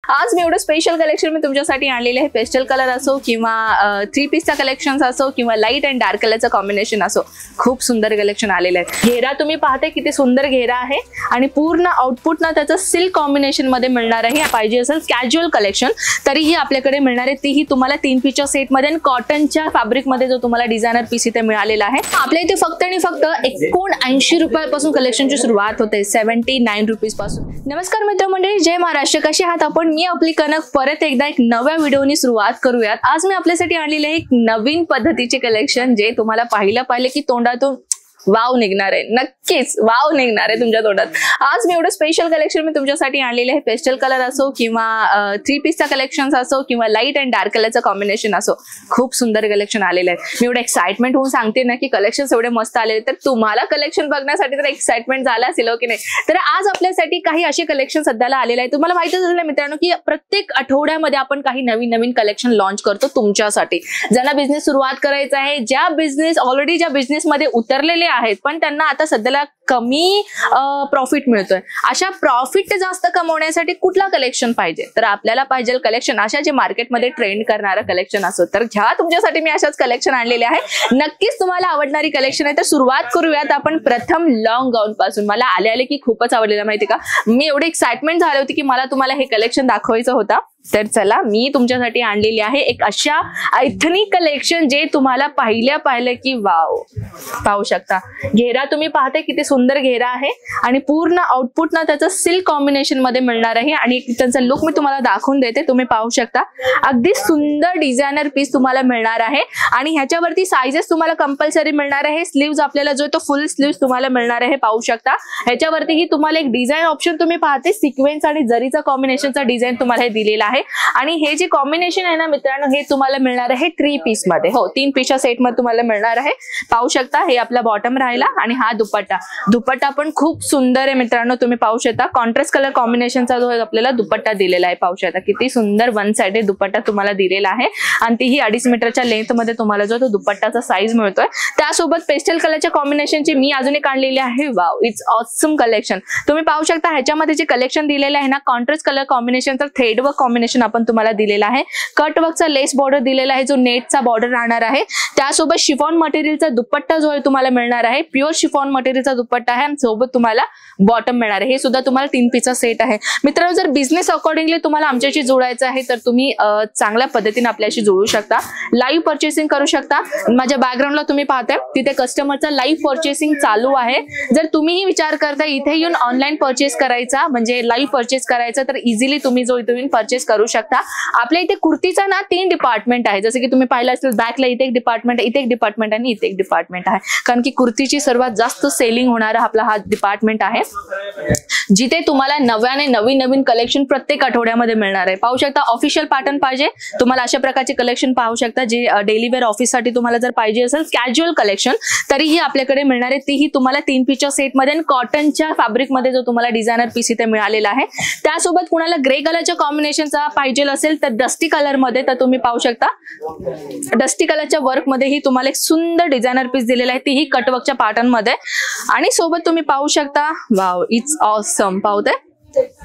आज मी एवढं special collection मी तुमच्यासाठी आणलेले आहे। पेस्टल कलर असो किंवा 3 पीसचा कलेक्शन असो किंवा लाईट अँड डार्क कलरचं कॉम्बिनेशन असो, खूप सुंदर कलेक्शन आलेलं आहे। घेरा तुम्ही पाहते किती सुंदर घेरा आहे आणि पूर्ण आउटपुट ना त्याचं सिल्क कॉम्बिनेशन मध्ये मिळणार आहे। पाहिजे असेल कॅज्युअल कलेक्शन तरीही आपल्याकडे मिळणार आहे, तीही तुम्हाला 3 पीसच्या सेट मध्ये कॉटनच्या फॅब्रिक मध्ये जो तुम्हाला डिझायनर पीस इथे मिळालेला आहे। आपल्या इथे फक्त आणि फक्त 79 रुपयापासून कलेक्शनची सुरुवात होते, 79 रुपीज पासून। नमस्कार मित्रमंडळी, जय महाराष्ट्र, कसे आहात आपण? मी आपली कनक परत एकदा एक नव्या व्हिडिओनी सुरुवात करूयात। आज मी आपल्यासाठी आणलेले आहे एक नवीन पद्धतीचे कलेक्शन, जे तुम्हाला पाहिलं की तोंडातून वाव निघणार आहे, नक्कीच वाव निघणार आहे तुमच्या तोंडात। आज मी एवढं स्पेशल कलेक्शन मी तुमच्यासाठी आणलेले आहे। पेस्टल कलर असो किंवा 3 पीसचा कलेक्शन असो किंवा लाईट अँड डार्क कलरचं कॉम्बिनेशन असो, खूप सुंदर कलेक्शन आलेलं आहे। मी एवढं एक्साइटमेंट होऊन सांगते ना की कलेक्शन एवढे मस्त आलेले, तर तुम्हाला कलेक्शन बघण्यासाठी तर एक्साइटमेंट झाला असेल हो की नाही? तर आज आपल्यासाठी काही असे कलेक्शन सध्याला आलेले आहे। तुम्हाला माहितीच असेल मित्रांनो की प्रत्येक आठवड्यामध्ये आपण काही नवीन नवीन कलेक्शन लॉन्च करतो तुमच्यासाठी। ज्यांना बिझनेस सुरुवात करायचा आहे, ज्या बिझनेस मध्ये उतरलेले आहेत पण त्यांना आता सध्याला कमी प्रॉफिट मिळतोय, अशा प्रॉफिट जास्त कमवण्यासाठी कुठला कलेक्शन पाहिजे? तर आपल्याला पाहिजे कलेक्शन अशा जे मार्केटमध्ये ट्रेंड करणारं कलेक्शन असो, तर घ्या तुमच्यासाठी मी अशाच कलेक्शन आणलेले आहे। नक्कीच तुम्हाला आवडणारी कलेक्शन आहे। तर सुरुवात करूयात आपण प्रथम लॉंग गाऊन पासून। मला आले की खूपच आवडलेलं, माहिती का? मी एवढी एक्साइटमेंट झाली होती की मला तुम्हाला हे कलेक्शन दाखवायचं होतं। तर चला, मी तुमच्यासाठी आणलेली आहे एक अशा एथनिक कलेक्शन, जे तुम्हाला पाहिलं की वाव, पाहू शकता। घेरा तुम्ही पाहते किती सुंदर घेरा आहे आणि पूर्ण आउटपुट ना त्याचं सिल्क कॉम्बिनेशन मध्ये मिळणार आहे आणि त्यांचा लुक मी तुम्हाला दाखवून देते, तुम्ही पाहू शकता। अगदी सुंदर डिझायनर पीस तुम्हाला मिळणार आहे आणि ह्याच्यावरती साइजेस तुम्हाला कंपल्सरी मिळणार आहे। स्लीव्स आपल्याला जो तो फुल स्लीव्स तुम्हाला मिळणार आहे, पाहू शकता। ह्याच्यावरतीही तुम्हाला एक डिझाईन ऑप्शन तुम्ही पाहते, सिक्वेन्स आणि जरीचा कॉम्बिनेशनचा डिझाईन तुम्हाला हे दिलेला आहे। आणि हे जे कॉम्बिनेशन आहे ना मित्रांनो, हे तुम्हाला मिळणार आहे 3 पीस मध्ये। हो, 3 पीसच्या सेट मध्ये तुम्हाला मिळणार आहे, पाहू शकता। हे आपला बॉटम राहिला आणि हा दुपट्टा पण खूप सुंदर आहे मित्रांनो, तुम्ही पाहू शकता। कॉन्ट्रास्ट कलर कॉम्बिनेशनचा जो आपल्याला दुपट्टा दिलेला आहे, पाहू शकता किती सुंदर वन साइडेड दुपट्टा तुम्हाला दिलेला आहे आणि तीही 2.5 मीटरच्या लेंथ मध्ये तुम्हाला जो तो दुपट्टाचा साईज मिळतोय। त्यासोबत पेस्टल कलरच्या कॉम्बिनेशनची मी अजून एक आणलेली आहे। Wow, it's awesome collection. तुम्ही पाहू शकता ह्याच्यामध्ये जे कलेक्शन दिलेलं आहे ना, कॉन्ट्रास्ट कलर कॉम्बिनेशनचा थ्रेड वर्क कॉम्बिनेशन आपण तुम्हाला दिलेला आहे। कट वर्कचा लेस बॉर्डर दिलेला आहे, जो नेटचा बॉर्डर राहणार आहे। त्यासोबत शिफॉन मटेरियलचा दुपट्टा जो आहे तुम्हाला मिळणार आहे, प्युअर शिफॉन मटेरियलचा दुपट्टा आहे आणि सोबत तुम्हाला बॉटम मिळणार आहे। हे सुद्धा तुम्हाला 3 पीसचा सेट आहे। मित्रांनो, जर बिझनेस अकॉर्डिंगली तुम्हाला आमच्याशी जोडायचं आहे तर तुम्ही चांगल्या पद्धतीने आपल्याशी जोडू शकता, लाईव्ह परचेसिंग करू शकता। माझ्या बॅकग्राऊंडला तुम्ही पाहताय तिथे कस्टमरचा लाईव्ह परचेसिंग चालू आहे। जर तुम्हीही विचार करता इथे येऊन ऑनलाईन परचेस करायचा, म्हणजे लाईव्ह परचेस करायचा, तर इझिली तुम्ही जो इथे परचेस करू शकता। आपल्या इथे कुर्तीचा ना 3 डिपार्टमेंट आहे, जसं की तुम्ही पाहिलं असेल बॅकला इथे एक डिपार्टमेंट, इथे एक डिपार्टमेंट आणि इथे एक डिपार्टमेंट आहे, कारण की कुर्तीची सर्वात जास्त सेलिंग होणारा आपला हा डिपार्टमेंट आहे, जिथे तुम्हाला नवीन कलेक्शन प्रत्येक आठवड्यामध्ये मिळणार आहे। पाहू शकता, ऑफिशियल पॅटर्न पाहिजे तुम्हाला अशा प्रकारचे कलेक्शन पाहू शकता, जे डेली वेअर ऑफिस साठी तुम्हाला जर पाहिजे असेल कॅज्युअल कलेक्शन तरीही आपल्याकडे मिळणार आहे, तीही तुम्हाला 3 पीसच्या सेट मध्ये कॉटनच्या फॅब्रिक मध्ये जो तुम्हाला डिझायनर पीस इथे मिळालेला आहे। त्यासोबत कुणाला ग्रे कलरच्या कॉम्बिनेशनचा पाहिजे असेल तर डस्टी कलर मध्ये, तर तुम्ही पाहू शकता डस्टी कलरच्या वर्क मध्ये ही तुम्हाला एक सुंदर डिझायनर पीस दिलेला आहे, तीही कटवर्कच्या पॅटर्न मध्ये आणि सोबत तुम्ही पाहू शकता। Wow, it's awesome. पाहताय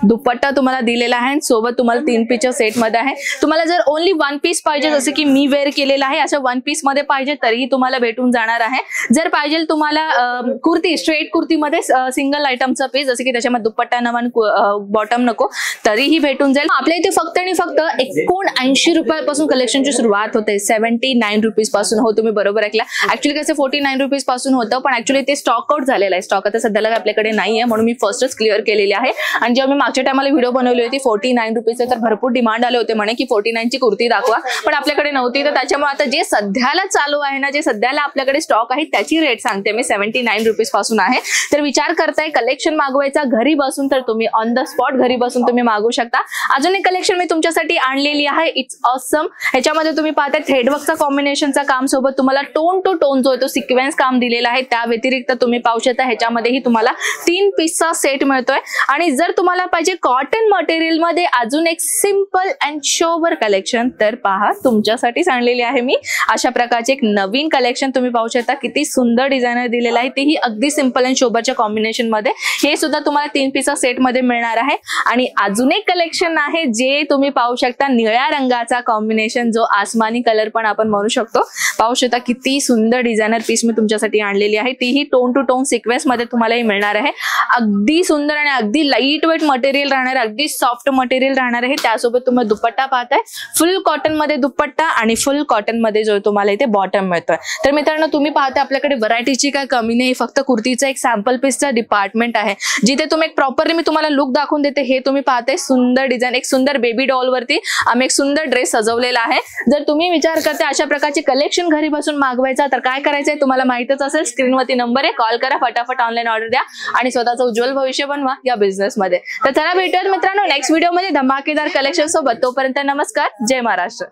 दुपट्टा तुम्हाला दिलेला आहे, सोबत तुम्हाला 3 पीसच्या सेट मध्ये आहे। तुम्हाला जर ओनली 1 पीस पाहिजे, जसं की मी वेअर केलेला आहे, अशा 1 पीस मध्ये पाहिजे तरीही तुम्हाला भेटून जाणार आहे। जर पाहिजे तुम्हाला कुर्ती, स्ट्रेट कुर्तीमध्ये सिंगल आयटमचा पीस, जसं की त्याच्यामध्ये दुपट्टा नको, बॉटम नको, तरीही भेटून जाईल। आपल्या इथे फक्त आणि फक्त 79 रुपयापासून कलेक्शनची सुरुवात होते, 79 रुपीज पासून। हो, तुम्ही बरोबर ऐकला। ऍक्च्युअली कसं 49 रुपीज पासून होतं, पण ऍक्च्युअली ते स्टॉक आउट झालेलं आहे, स्टॉक आता सध्याला आपल्याकडे नाहीये, म्हणून मी फर्स्टच क्लिअर केलेली आहे। आणि जेव्हा मी मागच्या टायमाला व्हिडिओ बनवली होती 49 रुपीजचे, तर भरपूर डिमांड आले होते म्हणे की 49 ची कुर्ती दाखवा, पण आपल्याकडे नव्हती। तर त्याच्यामुळे आता जे सध्याला चालू आहे ना, जे सध्याला आपल्याकडे स्टॉक आहे, त्याची रेट सांगते मी, 79 रुपीज पासून आहे। तर विचार करताय कलेक्शन मागवायचा घरी बसून, तर तुम्ही ऑन द स्पॉट घरी बसून तुम्ही मागवू शकता। अजून एक कलेक्शन मी तुमच्यासाठी आणलेली आहे, इट्स ऑसम। ह्याच्यामध्ये तुम्ही पाहताय थ्रेडवर्कचा कॉम्बिनेशनचा काम, सोबत तुम्हाला टोन टू टोन जो आहे तो सिक्वेन्स काम दिलेला आहे। त्या व्यतिरिक्त तुम्ही पाहू शकता ह्याच्यामध्येही तुम्हाला 3 पीसचा सेट मिळतोय आणि जर तुम्हाला पाहिजे कॉटन मटेरियल मध्ये अजून एक सिंपल अँड शोबर कलेक्शन, तर पहा तुमच्यासाठीच आणलेली आहे मी अशा प्रकारचे एक नवीन कलेक्शन. तुम्ही पाहू शकता किती सुंदर डिझायनर दिलेला आहे, तेही अगदी सिंपल अँड शोबरच्या कॉम्बिनेशन मध्ये. हे सुद्धा तुम्हाला 3 पीसचा सेट मध्ये मिळणार आहे. आणि अजून एक कलेक्शन आहे जे तुम्ही पाहू शकता, निळ्या रंगाचा कॉम्बिनेशन, जो आसमानी कलर पण आपण म्हणू शकतो. पाहू शकता किती सुंदर डिझायनर पीस मी तुमच्यासाठी आणलेली आहे. तीही टोन टू टोन सिक्वेन्स मध्ये तुम्हाला मिळणार आहे. अगदी सुंदर आणि अगदी लाईट वेट मटेरियल राहणार, अगदी सॉफ्ट मटेरियल राहणार आहे. त्यासोबत तुम्ही दुपट्टा पाहताय, फुल कॉटन मध्ये दुपट्टा आणि फुल कॉटन मध्ये जो तुम्हाला इथे बॉटम मिळतोय. तर मित्रांनो, तुम्ही पाहता आपल्याकडे व्हरायटीची काय कमी नाही, फक्त कुर्तीचा एक सॅम्पल पीसचा डिपार्टमेंट आहे, जिथे तुम्ही एक प्रॉपरली मी तुम्हाला लुक दाखवून देते. हे तुम्ही पाहताय सुंदर डिझाईन, एक सुंदर बेबी डॉल वरती आम्ही एक सुंदर ड्रेस सजवलेला आहे. जर तुम्ही विचार करता अशा प्रकारचे कलेक्शन घरी बसून मागवायचा, तर काय करायचंय तुम्हाला माहितच असेल. स्क्रीनवरती नंबर आहे, कॉल करा, फटाफट ऑनलाईन ऑर्डर द्या आणि स्वतःचं उज्ज्वल भविष्य बनवा या बिझनेस मध्ये. तर चला भेटूयात मित्रांनो नेक्स्ट व्हिडिओ मध्ये धमाकेदार कलेक्शन सोबत. तोपर्यंत नमस्कार, जय महाराष्ट्र.